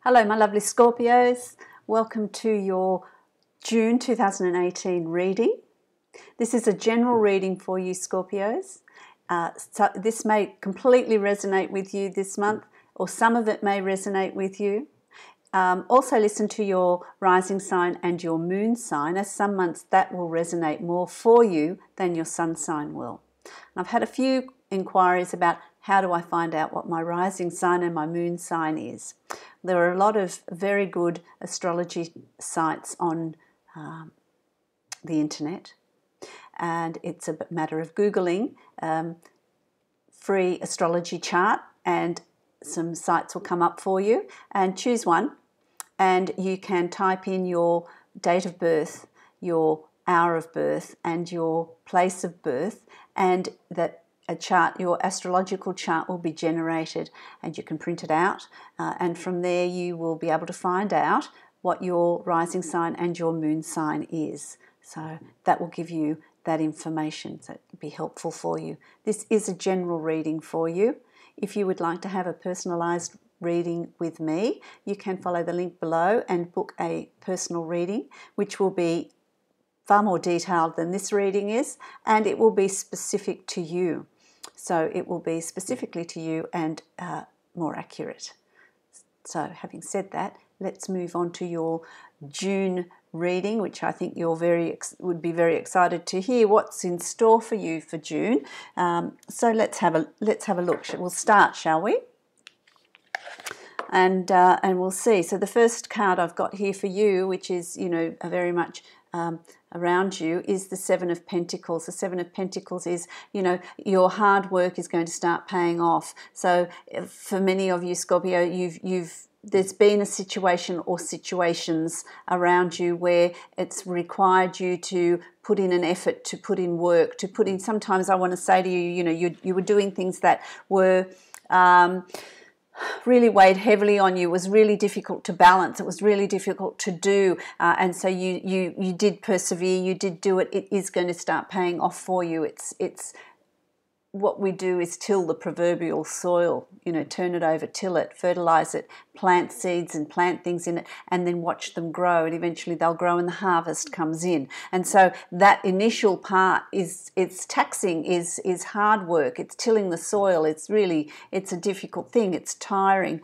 Hello, my lovely Scorpios. Welcome to your June 2018 reading. This is a general reading for you, Scorpios. So this may completely resonate with you this month, or some of it may resonate with you. Also listen to your rising sign and your moon sign, as some months that will resonate more for you than your sun sign will. And I've had a few inquiries about how do I find out what my rising sign and my moon sign is. There are a lot of very good astrology sites on the internet, and it's a matter of Googling free astrology chart, and some sites will come up for you, and choose one, and you can type in your date of birth, your hour of birth, and your place of birth, and that a chart, your astrological chart, will be generated, and you can print it out, and from there you will be able to find out what your rising sign and your moon sign is. So that will give you that information, so it will be helpful for you. This is a general reading for you. If you would like to have a personalised reading with me, you can follow the link below and book a personal reading, which will be far more detailed than this reading is, and it will be specific to you. So it will be specifically to you and more accurate. So having said that, let's move on to your June reading, which I think you're would be very excited to hear what's in store for you for June. So let's have a look. We'll start, shall we? And we'll see. So the first card I've got here for you, which is very much around you, is the Seven of Pentacles. The Seven of Pentacles is, your hard work is going to start paying off. So for many of you, Scorpio, there's been a situation or situations around you where it's required you to put in an effort, to put in work, to put in, sometimes I want to say to you, you were doing things that were really weighed heavily on you. It was really difficult to balance. It was really difficult to do, and so you did persevere. You did do it. It is going to start paying off for you. It's what we do is till the proverbial soil. Turn it over, till it, fertilize it, plant seeds and plant things in it, and then watch them grow. And eventually they'll grow, and the harvest comes in. And so that initial part it's taxing, is hard work. It's tilling the soil. It's a difficult thing. It's tiring.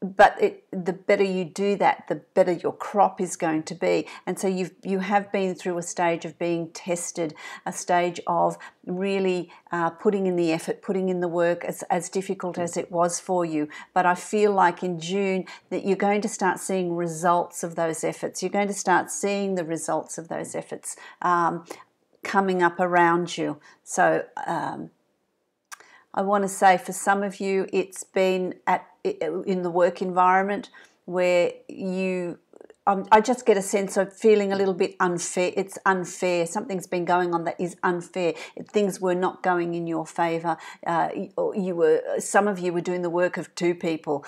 But the better you do that, the better your crop is going to be. And so you have been through a stage of being tested, a stage of really putting in the effort, putting in the work, as difficult as it was for you. But I feel like in June that you're going to start seeing results of those efforts. You're going to start seeing the results of those efforts coming up around you. So I want to say for some of you, it's been in the work environment where I just get a sense of feeling a little bit unfair. It's unfair. Something's been going on that is unfair. Things were not going in your favour. Some of you were doing the work of two people.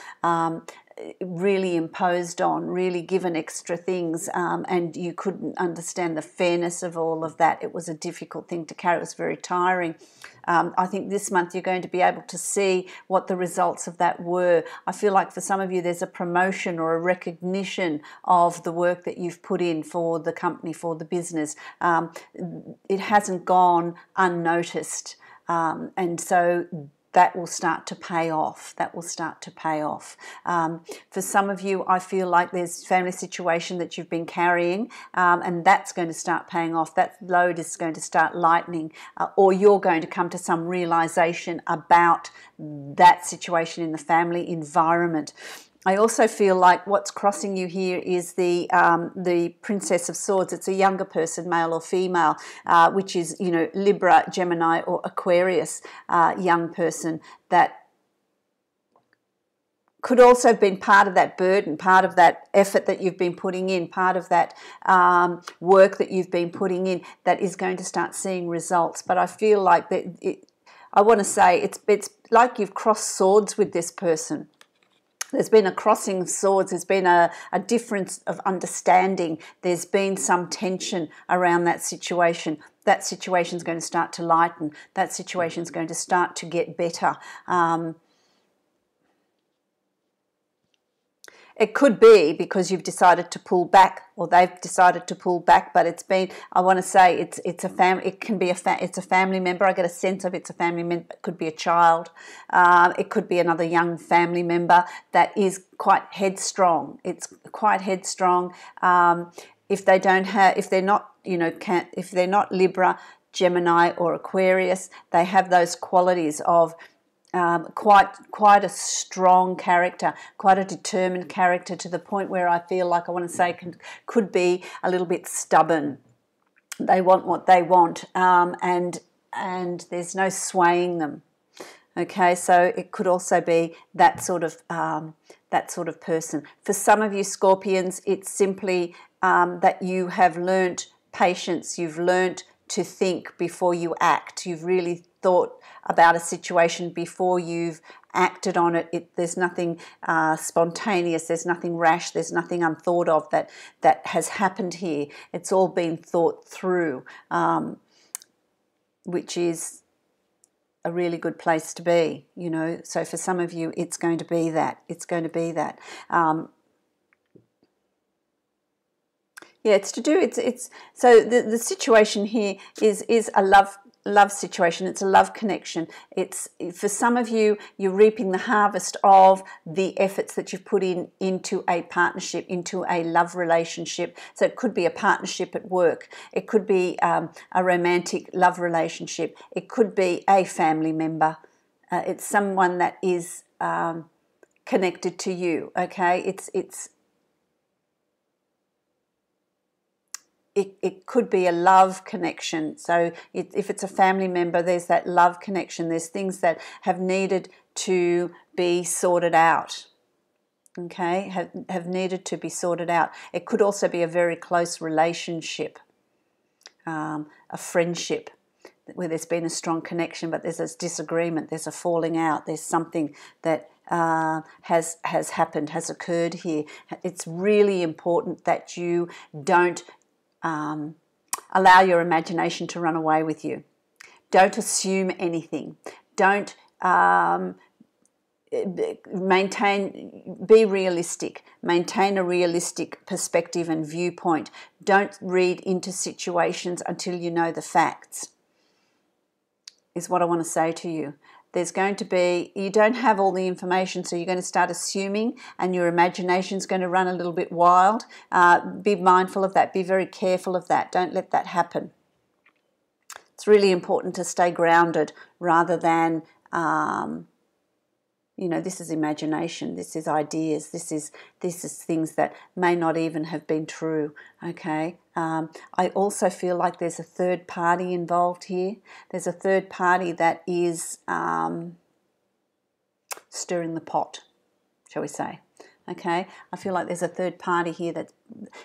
Really imposed on, really given extra things, and you couldn't understand the fairness of all of that. It was a difficult thing to carry. It was very tiring. I think this month you're going to be able to see what the results of that were. I feel like for some of you there's a promotion or a recognition of the work that you've put in for the company, for the business. It hasn't gone unnoticed, and so that will start to pay off. That will start to pay off. For some of you, I feel like there's family situation that you've been carrying, and that's going to start paying off. That load is going to start lightening, or you're going to come to some realization about that situation in the family environment. I also feel like what's crossing you here is the Princess of Swords. It's a younger person, male or female, which is, Libra, Gemini or Aquarius young person that could also have been part of that burden, part of that effort that you've been putting in, part of that work that you've been putting in that is going to start seeing results. But I feel like I want to say it's like you've crossed swords with this person. There's been a crossing of swords. There's been a difference of understanding. There's been some tension around that situation. That situation's going to start to lighten. That situation's going to start to get better. It could be because you've decided to pull back, or they've decided to pull back. But it's been, I want to say, it's a family. It can be it's a family member. I get a sense of it's a family member. It could be a child. It could be another young family member that is quite headstrong. It's quite headstrong. If they don't have, if they're not, if they're not Libra, Gemini, or Aquarius, they have those qualities of quite a strong character, quite a determined character, to the point where I feel like, I want to say, could be a little bit stubborn. They want what they want, and there's no swaying them. Okay, so it could also be that sort of person. For some of you Scorpions, it's simply that you have learnt patience. You've learnt to think before you act. You've really thought about a situation before you've acted on it. There's nothing spontaneous, there's nothing rash, there's nothing unthought of that has happened here. It's all been thought through, which is a really good place to be, So for some of you, it's going to be that. It's going to be that. It's to do. It's so the situation here is a love situation. It's a love connection. It's, for some of you, you're reaping the harvest of the efforts that you've put into a partnership, into a love relationship. So it could be a partnership at work. It could be a romantic love relationship. It could be a family member. It's someone that is connected to you. Okay, It could be a love connection. So if it's a family member, there's that love connection. There's things that have needed to be sorted out. Okay, have needed to be sorted out. It could also be a very close relationship, a friendship, where there's been a strong connection, but there's a disagreement, there's a falling out, there's something that has happened, has occurred here. It's really important that you don't allow your imagination to run away with you. Don't assume anything. Don't be realistic. Maintain a realistic perspective and viewpoint. Don't read into situations until you know the facts, is what I want to say to you. There's going to be, you don't have all the information, so you're going to start assuming, and your imagination's going to run a little bit wild. Be mindful of that. Be very careful of that. Don't let that happen. It's really important to stay grounded rather than, this is imagination. This is ideas. This is things that may not even have been true. Okay. I also feel like there's a third party involved here. There's a third party that is stirring the pot, shall we say. Okay, I feel like there's a third party here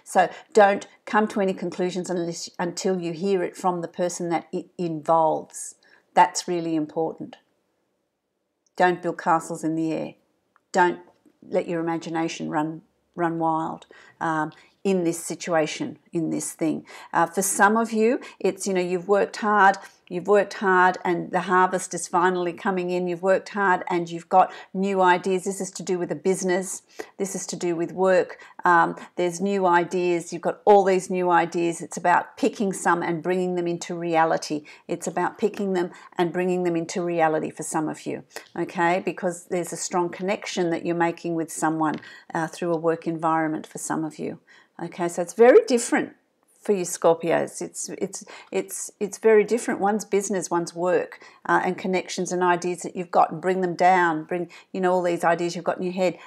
so don't come to any conclusions until you hear it from the person that it involves. That's really important. Don't build castles in the air. Don't let your imagination run wild in this situation, in this thing. For some of you, it's, you've worked hard, and the harvest is finally coming in. You've worked hard and you've got new ideas. This is to do with a business. This is to do with work. There's new ideas. You've got all these new ideas. It's about picking some and bringing them into reality. It's about picking them and bringing them into reality for some of you, okay? Because there's a strong connection that you're making with someone through a work environment for some of you. Okay, so it's very different for you Scorpios. It's very different. One's business, one's work, and connections and ideas that you've got, and bring them down. Bring all these ideas you've got in your head,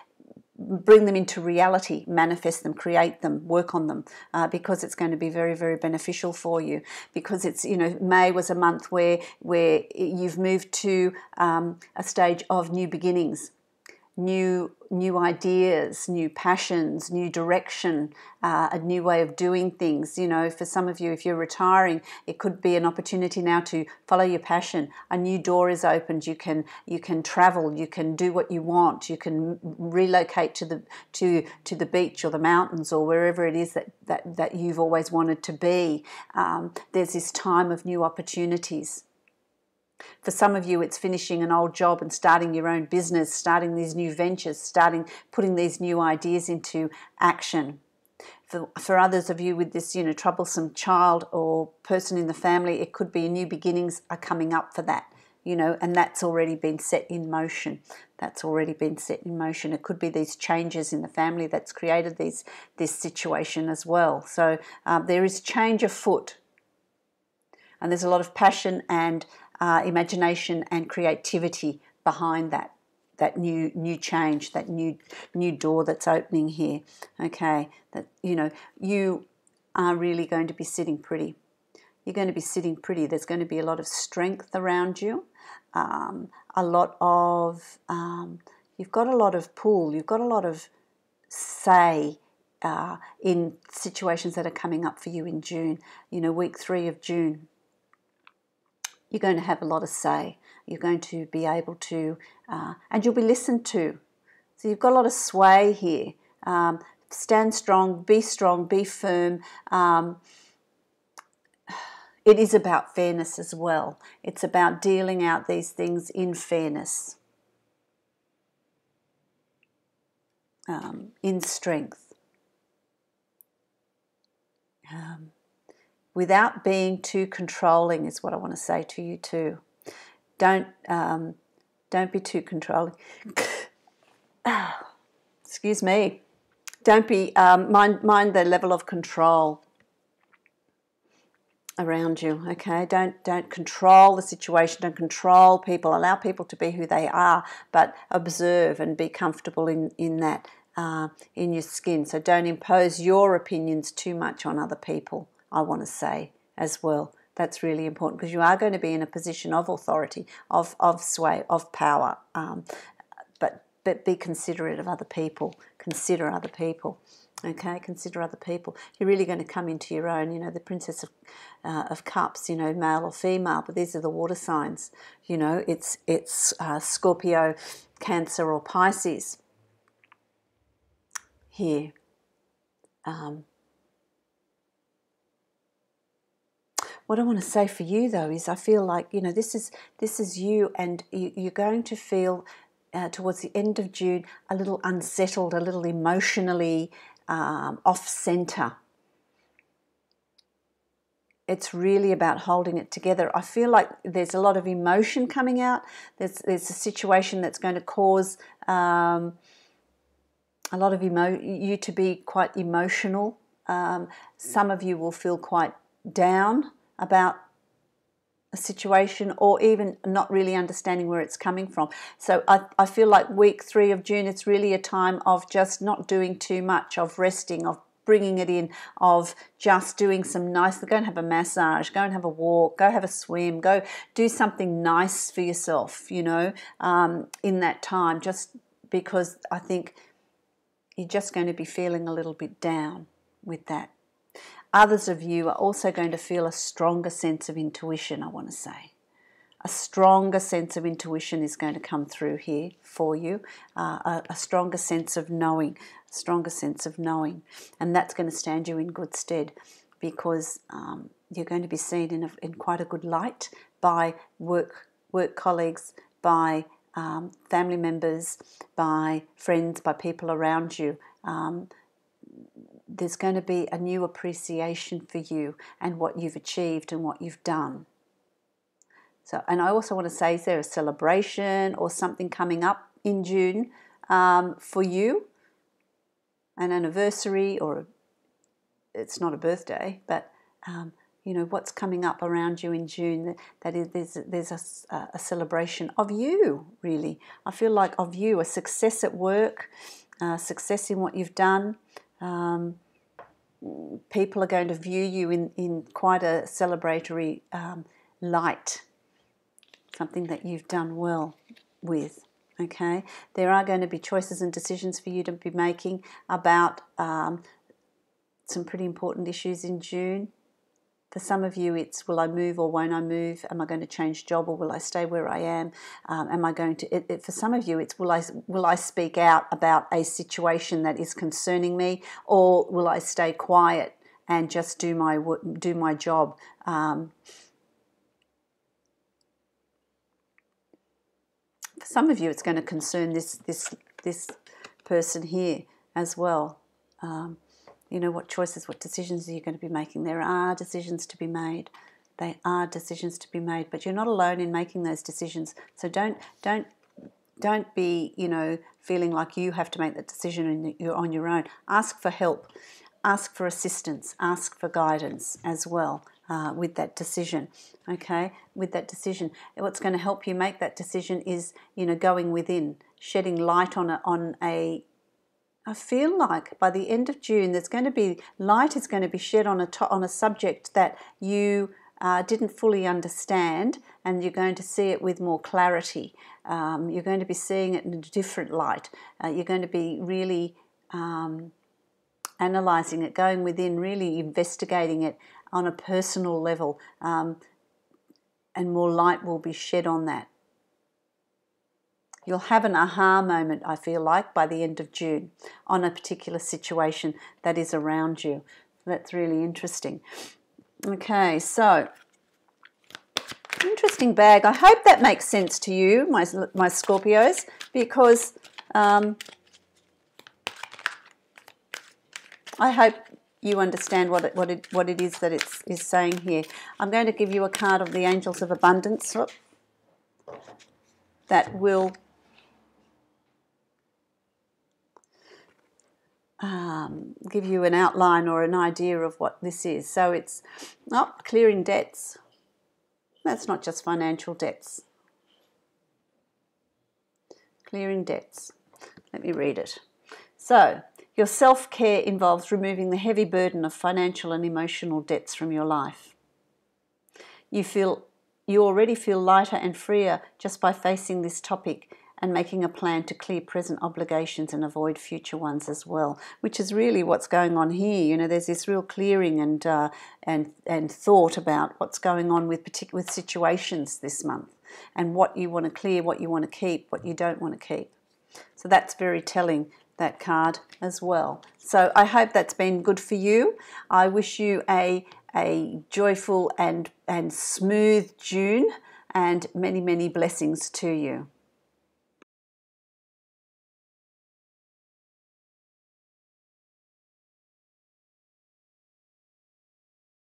bring them into reality, manifest them, create them, work on them, because it's going to be very, very beneficial for you. Because it's, May was a month where you've moved to a stage of new beginnings. New ideas, new passions, new direction, a new way of doing things. For some of you, if you're retiring, it could be an opportunity now to follow your passion. A new door is opened. You can travel. You can do what you want. You can relocate to the beach or the mountains or wherever it is that you've always wanted to be. There's this time of new opportunities. For some of you, it's finishing an old job and starting your own business, starting these new ventures, putting these new ideas into action. For others of you with this, troublesome child or person in the family, it could be new beginnings are coming up for that, and that's already been set in motion. That's already been set in motion. It could be these changes in the family that's created this situation as well. So there is change afoot, and there's a lot of passion and imagination and creativity behind that new change, that new door that's opening here. Okay, that you are really going to be sitting pretty. You're going to be sitting pretty. There's going to be a lot of strength around you, a lot of you've got a lot of pull. You've got a lot of say in situations that are coming up for you in June. Week 3 of June. You're going to have a lot of say. You're going to be able to, and you'll be listened to. So you've got a lot of sway here. Stand strong, be firm. It is about fairness as well. It's about dealing out these things in fairness, in strength. Without being too controlling is what I want to say to you too. Don't be too controlling. Excuse me. Don't be mind the level of control around you. Okay, don't control the situation. Don't control people. Allow people to be who they are, but observe and be comfortable in that in your skin. So don't impose your opinions too much on other people. I want to say as well. That's really important because you are going to be in a position of authority, of sway, of power. But be considerate of other people. Consider other people. Okay, consider other people. You're really going to come into your own. The Princess of Cups. Male or female, but these are the water signs. It's Scorpio, Cancer, or Pisces. Here. What I want to say for you though is I feel like this is you, and you're going to feel towards the end of June a little unsettled, a little emotionally off center. It's really about holding it together. I feel like there's a lot of emotion coming out. There's a situation that's going to cause a lot of you to be quite emotional. Some of you will feel quite down about a situation, or even not really understanding where it's coming from. So I feel like week 3 of June, it's really a time of just not doing too much, of resting, of bringing it in, of just doing some nice, go and have a massage, go and have a walk, go have a swim, go do something nice for yourself, in that time, just because I think you're just going to be feeling a little bit down with that. Others of you are also going to feel a stronger sense of intuition, I want to say. A stronger sense of intuition is going to come through here for you, a stronger sense of knowing, and that's going to stand you in good stead, because you're going to be seen in quite a good light by work colleagues, by family members, by friends, by people around you. There's going to be a new appreciation for you and what you've achieved and what you've done. So, and I also want to say, is there a celebration or something coming up in June for you? An anniversary, or it's not a birthday, but what's coming up around you in June? That is, there's a celebration of you, really. I feel like of you, a success at work, success in what you've done. People are going to view you in quite a celebratory light, something that you've done well with. Okay, there are going to be choices and decisions for you to be making about some pretty important issues in June. For some of you, it's will I move or won't I move? Am I going to change job or will I stay where I am? Am I going to? For some of you, it's will I speak out about a situation that is concerning me, or will I stay quiet and just do my job? For some of you, it's going to concern this person here as well. You know, what choices, what decisions are you going to be making? There are decisions to be made. They are decisions to be made, but you're not alone in making those decisions. So don't be, you know, feeling like you have to make that decision and you're on your own. Ask for help, ask for assistance, ask for guidance as well with that decision. Okay, with that decision, what's going to help you make that decision is, you know, going within, shedding light on a. I feel like by the end of June, there's going to be light is going to be shed on a subject that you didn't fully understand, and you're going to see it with more clarity. You're going to be seeing it in a different light. You're going to be really analysing it, going within, really investigating it on a personal level, and more light will be shed on that. You'll have an aha moment, I feel like, by the end of June on a particular situation that is around you. That's really interesting. Okay, so interesting bag. I hope that makes sense to you, my Scorpios, because I hope you understand what it is that it is saying here. I'm going to give you a card of the Angels of Abundance that will give you an outline or an idea of what this is. So it's clearing debts. That's not just financial debts. Clearing debts. Let me read it. So your self-care involves removing the heavy burden of financial and emotional debts from your life. You already feel lighter and freer just by facing this topic and making a plan to clear present obligations and avoid future ones as well, which is really what's going on here. You know, there's this real clearing and thought about what's going on with situations this month, and what you want to clear, what you want to keep, what you don't want to keep. So that's very telling, that card as well. So I hope that's been good for you. I wish you a joyful and smooth June, and many, many blessings to you.